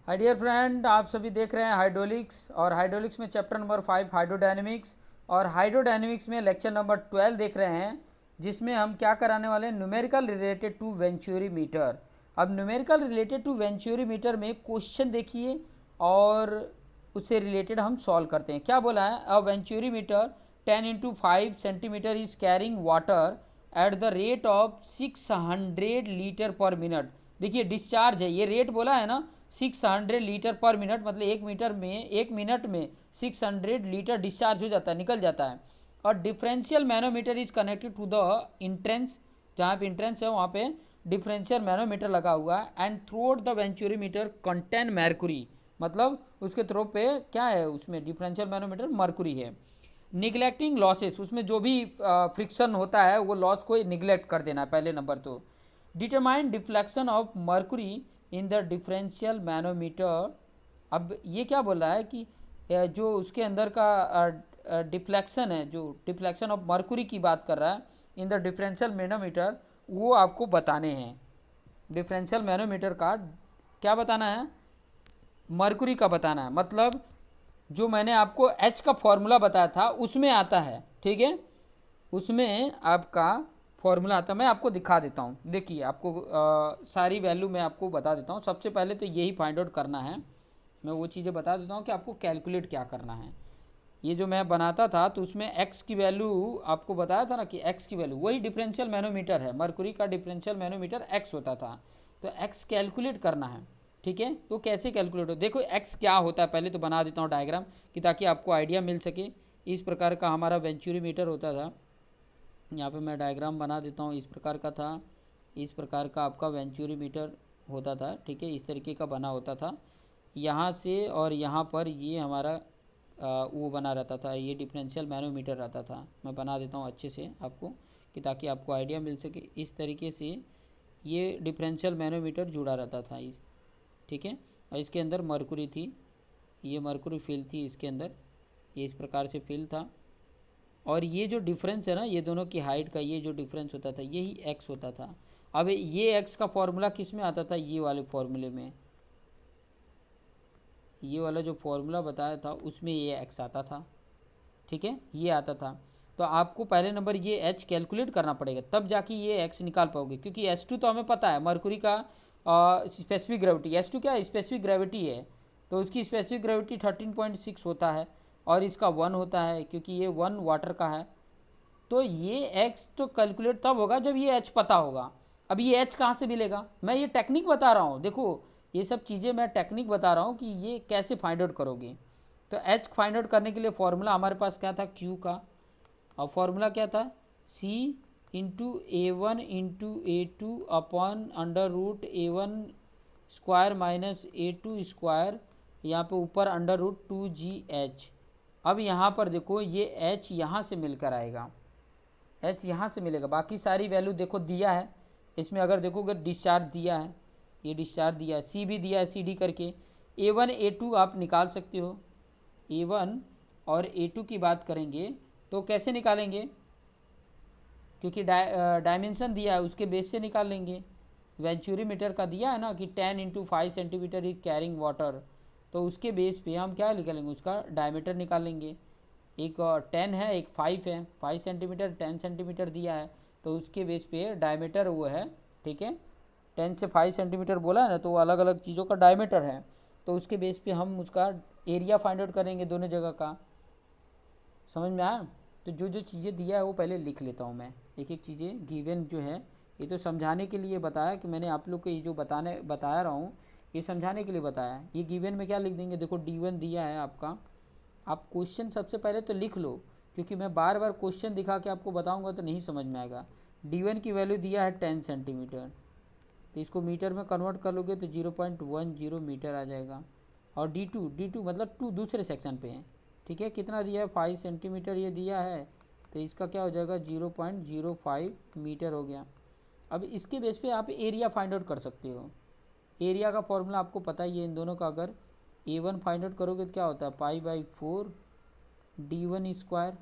Hi dear friend, आप सभी देख रहे हैं हाइड्रोलिक्स। और हाइड्रोलिक्स में चैप्टर नंबर 5 हाइड्रोडायनेमिक्स, और हाइड्रोडायनेमिक्स में लेक्चर नंबर 12 देख रहे हैं, जिसमें हम क्या कराने वाले हैं, numerical related to venturi meter. अब numerical related to venturi meter में क्वेश्चन देखिए और उससे रिलेटेड हम सॉल्व करते हैं। क्या बोला है, a venturi meter 10 × 5 centimetre is carrying water at the rate of 600 litre per minute. देखिए डिस्चार्ज है, ये रेट बोला है ना, 600 लीटर पर मिनट, मतलब एक मिनट में 600 लीटर डिस्चार्ज हो जाता है, निकल जाता है। और differential manometer is connected to the entrance, जहाँ पे इंट्रेंस है वहाँ पे डिफरेंशियल मैनोमीटर लगा हुआ है। And through the venturi meter contain mercury, मतलब उसके थ्रो पे क्या है, उसमें डिफरेंशियल मैनोमीटर मर्कुरी है। निगलेक्टिंग लॉसेस, उसमें जो भी फ्रिक्शन होता है वो लॉस को निगलेक्ट कर देना है पहले नंबर। तो determine deflection of Mercury in the differential manometer. अब ये क्या बोल रहा है कि जो उसके अंदर का डिफ्लेक्शन है, जो डिफ्लेक्शन ऑफ मर्कुरी की बात कर रहा है इन द डिफरेंशियल मैनोमीटर, वो आपको बताने हैं। डिफरेंशियल मैनोमीटर का क्या बताना है, मर्कुरी का बताना है। मतलब जो मैंने आपको एच का फॉर्मूला बताया था उसमें आता है, ठीक है, उसमें आपका फॉर्मूला आता है। मैं आपको दिखा देता हूँ, देखिए आपको सारी वैल्यू मैं आपको बता देता हूँ। सबसे पहले तो यही फाइंड आउट करना है, मैं वो चीज़ें बता देता हूँ कि आपको कैलकुलेट क्या करना है। ये जो मैं बनाता था तो उसमें एक्स की वैल्यू आपको बताया था ना, कि एक्स की वैल्यू वही डिफरेंशियल मैनोमीटर है, मर्कुरी का डिफरेंशियल मैनोमीटर एक्स होता था। तो एक्स कैलकुलेट करना है, ठीक है। तो कैसे कैलकुलेट हो, देखो एक्स क्या होता है, पहले तो बना देता हूँ डायग्राम, कि ताकि आपको आइडिया मिल सके। इस प्रकार का हमारा वेंचुरी मीटर होता था। यहाँ पे मैं डायग्राम बना देता हूँ, इस प्रकार का था, इस प्रकार का आपका वेंचुरी मीटर होता था, ठीक है, इस तरीके का बना होता था। यहाँ से और यहाँ पर ये हमारा वो बना रहता था, ये डिफरेंशियल मैनोमीटर रहता था। मैं बना देता हूँ अच्छे से आपको, कि ताकि आपको आइडिया मिल सके। इस तरीके से ये डिफरेंशियल मैनोमीटर जुड़ा रहता था, ठीक है। और इसके अंदर मरकुरी थी, ये मरकुरी फील थी इसके अंदर, ये इस प्रकार से फील था। और ये जो डिफरेंस है ना, ये दोनों की हाइट का ये जो डिफरेंस होता था, यही एक्स होता था। अब ये एक्स का फॉर्मूला किस में आता था, ये वाले फॉर्मूले में, ये वाला जो फॉर्मूला बताया था उसमें ये एक्स आता था, ठीक है, ये आता था। तो आपको पहले नंबर ये एच कैलकुलेट करना पड़ेगा, तब जाके ये एक्स निकाल पाओगे। क्योंकि एस टू तो हमें पता है, मरकुरी का स्पेसिफिक ग्रेविटी, एस टू क्या है, स्पेसिफिक ग्रेविटी है। तो उसकी स्पेसिफिक ग्रेविटी 13.6 होता है, और इसका 1 होता है, क्योंकि ये 1 वाटर का है। तो ये एक्स तो कैलकुलेट तब होगा जब ये एच पता होगा। अब ये एच कहाँ से मिलेगा, मैं ये टेक्निक बता रहा हूँ, देखो ये सब चीज़ें मैं टेक्निक बता रहा हूँ कि ये कैसे फाइंड आउट करोगे। तो एच फाइंड आउट करने के लिए फॉर्मूला हमारे पास क्या था, क्यू का। और फॉर्मूला क्या था, C into A one into A two upon under root A one square minus A two square, यहाँ पे ऊपर अंडर रूट 2GH। अब यहाँ पर देखो ये एच यहाँ से मिलकर आएगा, एच यहाँ से मिलेगा। बाकी सारी वैल्यू देखो दिया है इसमें, अगर देखोगे डिस्चार्ज दिया है, ये डिस्चार्ज दिया है, सी भी दिया है, सी डी करके। ए वन ए टू आप निकाल सकते हो, ए वन और ए टू की बात करेंगे तो कैसे निकालेंगे, क्योंकि डायमेंशन दिया है उसके बेस से निकाल लेंगे। वेंचुरी मीटर का दिया है ना कि 10 × 5 सेंटीमीटर इज कैरिंग वाटर, तो उसके बेस पे हम क्या निकालेंगे, उसका डायमीटर निकाल लेंगे। एक 10 है, एक 5 है, 5 सेंटीमीटर 10 सेंटीमीटर दिया है, तो उसके बेस पे डायमीटर वो है, ठीक है। 10 से 5 सेंटीमीटर बोला है ना, तो वो अलग अलग चीज़ों का डायमीटर है। तो उसके बेस पे हम उसका एरिया फाइंड आउट करेंगे दोनों जगह का। समझ में आया। तो जो जो चीज़ें दिया है वो पहले लिख लेता हूँ मैं, एक एक चीज़ें गिवन जो है। ये तो समझाने के लिए बताया कि मैंने आप लोग को ये जो बता रहा हूँ, ये समझाने के लिए बताया। ये गिवन में क्या लिख देंगे, देखो D1 दिया है आपका। आप क्वेश्चन सबसे पहले तो लिख लो, क्योंकि मैं बार बार क्वेश्चन दिखा के आपको बताऊंगा तो नहीं समझ में आएगा। D1 की वैल्यू दिया है 10 सेंटीमीटर, तो इसको मीटर में कन्वर्ट कर लोगे तो 0.10 मीटर आ जाएगा। और डी टू मतलब टू दूसरे सेक्शन पे है, ठीक है, कितना दिया है 5 सेंटीमीटर ये दिया है, तो इसका क्या हो जाएगा 0.05 मीटर हो गया। अब इसके बेस पे आप एरिया फाइंड आउट कर सकते हो। एरिया का फॉर्मूला आपको पता ही है इन दोनों का, अगर A1 फाइंड आउट करोगे तो क्या होता है π/4 D1 स्क्वायर।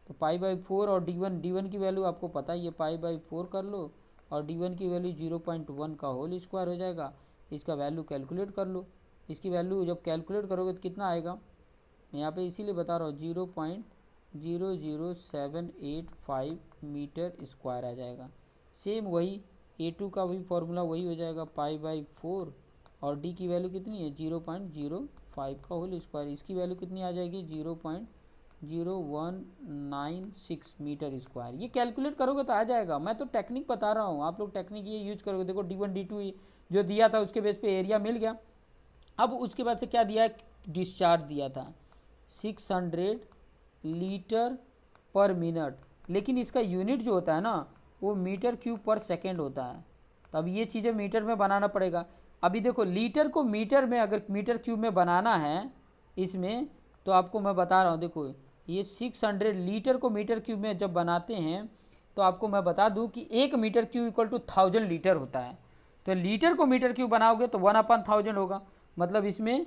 तो π/4 और D1 की वैल्यू आपको पता ही है, π/4 कर लो और D1 की वैल्यू 0.1 का होल स्क्वायर हो जाएगा। इसका वैल्यू कैलकुलेट कर लो। इसकी वैल्यू जब कैलकुलेट करोगे तो कितना आएगा, मैं यहाँ पे इसीलिए बता रहा हूँ 0.00785 मीटर स्क्वायर आ जाएगा। सेम वही A2 का भी फॉर्मूला वही हो जाएगा π/4, और D की वैल्यू कितनी है 0.05 का होल स्क्वायर, इसकी वैल्यू कितनी आ जाएगी 0.0196 मीटर स्क्वायर। ये कैलकुलेट करोगे तो आ जाएगा, मैं तो टेक्निक बता रहा हूँ, आप लोग टेक्निक ये यूज करोगे। देखो D1 D2 जो दिया था उसके बेस पे एरिया मिल गया। अब उसके बाद से क्या दिया है, डिस्चार्ज दिया था 600 लीटर पर मिनट, लेकिन इसका यूनिट जो होता है ना वो मीटर क्यूब पर सेकेंड होता है। तब ये चीज़ें मीटर में बनाना पड़ेगा। अभी देखो लीटर को मीटर में अगर मीटर क्यूब में बनाना है इसमें, तो आपको मैं बता रहा हूँ, देखो ये 600 लीटर को मीटर क्यूब में जब बनाते हैं तो आपको मैं बता दूँ कि 1 metre cube equal to 1000 litre होता है। तो लीटर को मीटर क्यूब बनाओगे तो 1/1000 होगा, मतलब इसमें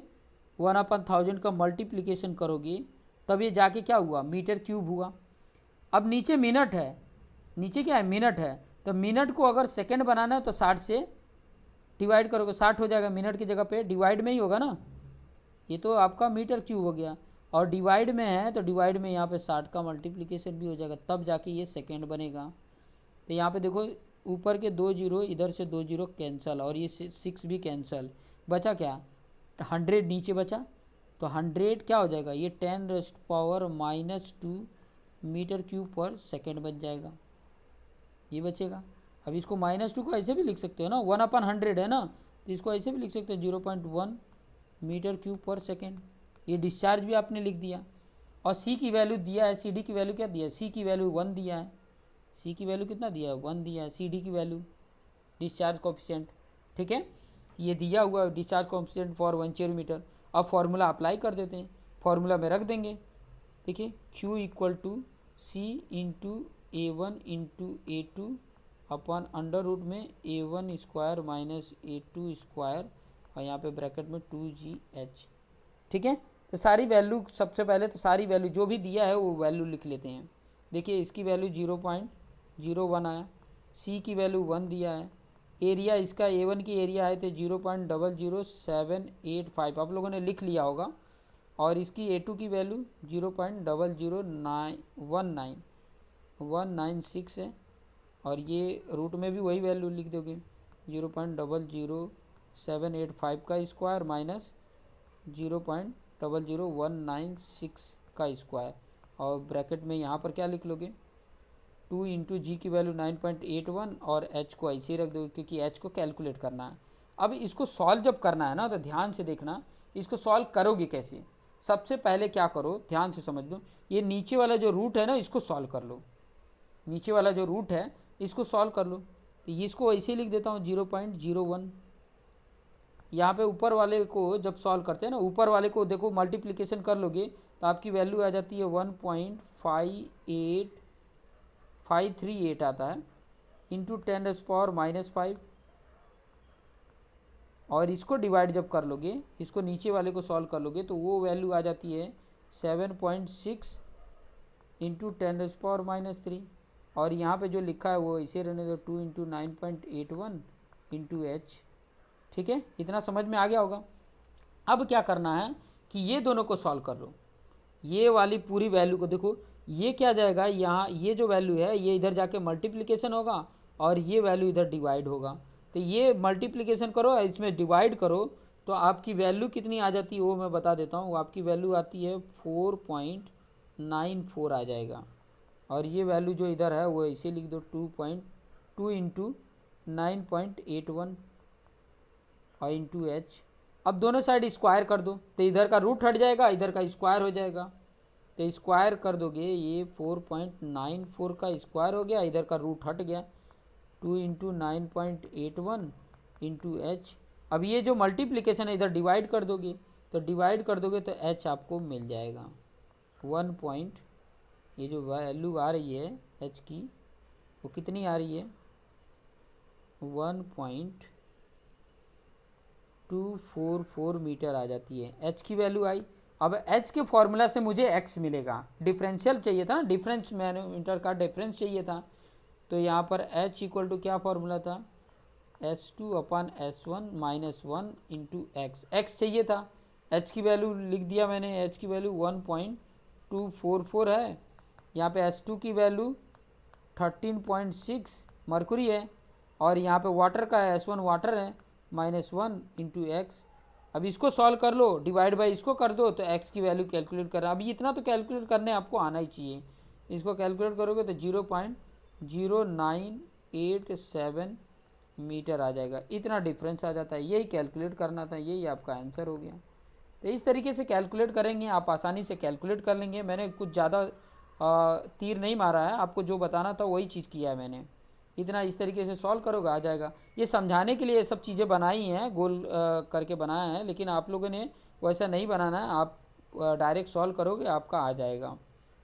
1/1000 का मल्टीप्लिकेशन करोगे तब ये जाके क्या हुआ, मीटर क्यूब हुआ। अब नीचे मिनट है, नीचे क्या है मिनट है, तो मिनट को अगर सेकंड बनाना है तो 60 से डिवाइड करोगे, 60 हो जाएगा, मिनट की जगह पे डिवाइड में ही होगा ना, ये तो आपका मीटर क्यूब हो गया। और डिवाइड में है तो डिवाइड में यहाँ पे 60 का मल्टीप्लिकेशन भी हो जाएगा, तब जाके ये सेकेंड बनेगा। तो यहाँ पे देखो ऊपर के 2 जीरो, इधर से 2 जीरो कैंसल, और ये 6 भी कैंसल, बचा क्या 100 नीचे बचा, तो 100 क्या हो जाएगा, ये 10⁻⁻² मीटर क्यूब पर सेकेंड बच जाएगा, ये बचेगा। अब इसको -2 को ऐसे भी लिख सकते हो ना, 1/100 है ना, तो इसको ऐसे भी लिख सकते हो 0.1 मीटर क्यूब पर सेकेंड। ये डिस्चार्ज भी आपने लिख दिया। और सी की वैल्यू दिया है, सी डी की वैल्यू क्या दिया है, सी की वैल्यू 1 दिया है, सी की वैल्यू कितना दिया है 1 दिया है, सी डी की वैल्यू डिस्चार्ज कोफिशिएंट, ठीक है, ये दिया हुआ है discharge coefficient for 1 chair metre. अब फॉर्मूला अप्लाई कर देते हैं, फॉर्मूला में रख देंगे, देखिए Q equal to C into A1 into A2 upon under root में A1 square minus A2 square, और यहाँ पे ब्रैकेट में 2GH, ठीक है। तो सारी वैल्यू, सबसे पहले तो सारी वैल्यू जो भी दिया है वो वैल्यू लिख लेते हैं। देखिए इसकी वैल्यू 0.01 आया, C की वैल्यू 1 दिया है, एरिया इसका A1 की एरिया है तो 0.00785 आप लोगों ने लिख लिया होगा, और इसकी A2 की वैल्यू 0.0091996 है, और ये रूट में भी वही वैल्यू लिख दोगे 0.00785 का स्क्वायर माइनस 0.00196 का स्क्वायर, और ब्रैकेट में यहाँ पर क्या लिख लोगे 2 इंटू जी की वैल्यू 9.81, और एच को ऐसे ही रख दोगे क्योंकि एच को कैलकुलेट करना है। अब इसको सॉल्व जब करना है ना तो ध्यान से देखना, इसको सॉल्व करोगे कैसे। सबसे पहले क्या करो, ध्यान से समझ लो, ये नीचे वाला जो रूट है ना इसको सॉल्व कर लो, नीचे वाला जो रूट है इसको सॉल्व कर लो। तो ये इसको ऐसे लिख देता हूँ 0.01। यहाँ पे ऊपर वाले को जब सॉल्व करते हैं ना, ऊपर वाले को देखो मल्टीप्लिकेशन कर लोगे तो आपकी वैल्यू आ जाती है 1.538 आता है, इंटू 10⁻⁻5, और इसको डिवाइड जब कर लोगे, इसको नीचे वाले को सॉल्व कर लोगे तो वो वैल्यू आ जाती है 7.6 इंटू 10⁻⁻3, और यहाँ पे जो लिखा है वो इसे रहने दो 2 इंटू 9.81 इंटू एच, ठीक है, इतना समझ में आ गया होगा। अब क्या करना है कि ये दोनों को सॉल्व कर लो, ये वाली पूरी वैल्यू को देखो, ये क्या जाएगा यहाँ, ये जो वैल्यू है ये इधर जाके मल्टीप्लिकेशन होगा और ये वैल्यू इधर डिवाइड होगा। तो ये मल्टीप्लिकेशन करो, इसमें डिवाइड करो, तो आपकी वैल्यू कितनी आ जाती है वो मैं बता देता हूँ। आपकी वैल्यू आती है 4.94 आ जाएगा, और ये वैल्यू जो इधर है वो इसे लिख दो 2 इंटू 9.81 और इंटू एच। अब दोनों साइड स्क्वायर कर दो तो इधर का रूट हट जाएगा, इधर का स्क्वायर हो जाएगा, तो स्क्वायर कर दोगे ये 4.94 का स्क्वायर हो गया, इधर का रूट हट गया 2 इंटू 9.81 इंटू एच। अब ये जो मल्टीप्लिकेशन है इधर डिवाइड कर दोगे, तो डिवाइड कर दोगे तो एच आपको मिल जाएगा 1 ये जो वैल्यू आ रही है एच की वो कितनी आ रही है 1.244 मीटर आ जाती है, एच की वैल्यू आई। अब एच के फॉर्मूला से मुझे एक्स मिलेगा, डिफरेंशियल चाहिए था ना, डिफरेंस मैनोमीटर का डिफरेंस चाहिए था, तो यहाँ पर एच इक्वल टू क्या फॉर्मूला था S2 अपन S1 minus 1 into x, x चाहिए था, एच की वैल्यू लिख दिया मैंने, एच की वैल्यू 1.244 है। यहाँ पे S2 की वैल्यू 13.6 मरकुरी है, और यहाँ पे वाटर का है, S1 वाटर है, माइनस 1 इंटू एक्स। अब इसको सॉल्व कर लो, डिवाइड बाई इसको कर दो, तो एक्स की वैल्यू कैलकुलेट करना। अभी इतना तो कैलकुलेट करने आपको आना ही चाहिए। इसको कैलकुलेट करोगे तो 0.0987 मीटर आ जाएगा, इतना डिफरेंस आ जाता है। यही कैलकुलेट करना था, यही आपका आंसर हो गया। तो इस तरीके से कैलकुलेट करेंगे, आप आसानी से कैलकुलेट कर लेंगे। मैंने कुछ ज़्यादा तीर नहीं मारा है, आपको जो बताना था वही चीज़ किया है मैंने। इतना इस तरीके से सॉल्व करोगे आ जाएगा। ये समझाने के लिए ये सब चीज़ें बनाई हैं, गोल करके बनाया है, लेकिन आप लोगों ने वैसा नहीं बनाना है। आप डायरेक्ट सॉल्व करोगे आपका आ जाएगा।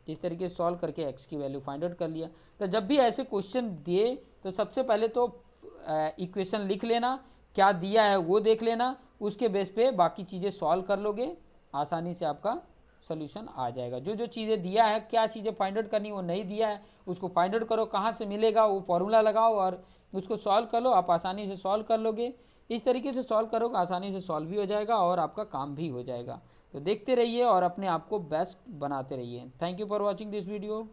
इस तरीके से सॉल्व करके एक्स की वैल्यू फाइंड आउट कर लिया। तो जब भी ऐसे क्वेश्चन दिए तो सबसे पहले तो इक्वेशन लिख लेना, क्या दिया है वो देख लेना, उसके बेस पे बाकी चीज़ें सॉल्व कर लोगे, आसानी से आपका सोल्यूशन आ जाएगा। जो जो चीज़ें दिया है, क्या चीज़ें फाइंड आउट करनी, वो नहीं दिया है उसको फाइंड आउट करो, कहाँ से मिलेगा वो फॉर्मूला लगाओ और उसको सॉल्व कर लो, आप आसानी से सॉल्व कर लोगे। इस तरीके से सॉल्व करोगे आसानी से सॉल्व भी हो जाएगा और आपका काम भी हो जाएगा। तो देखते रहिए और अपने आप को बेस्ट बनाते रहिए। Thank you for watching this video.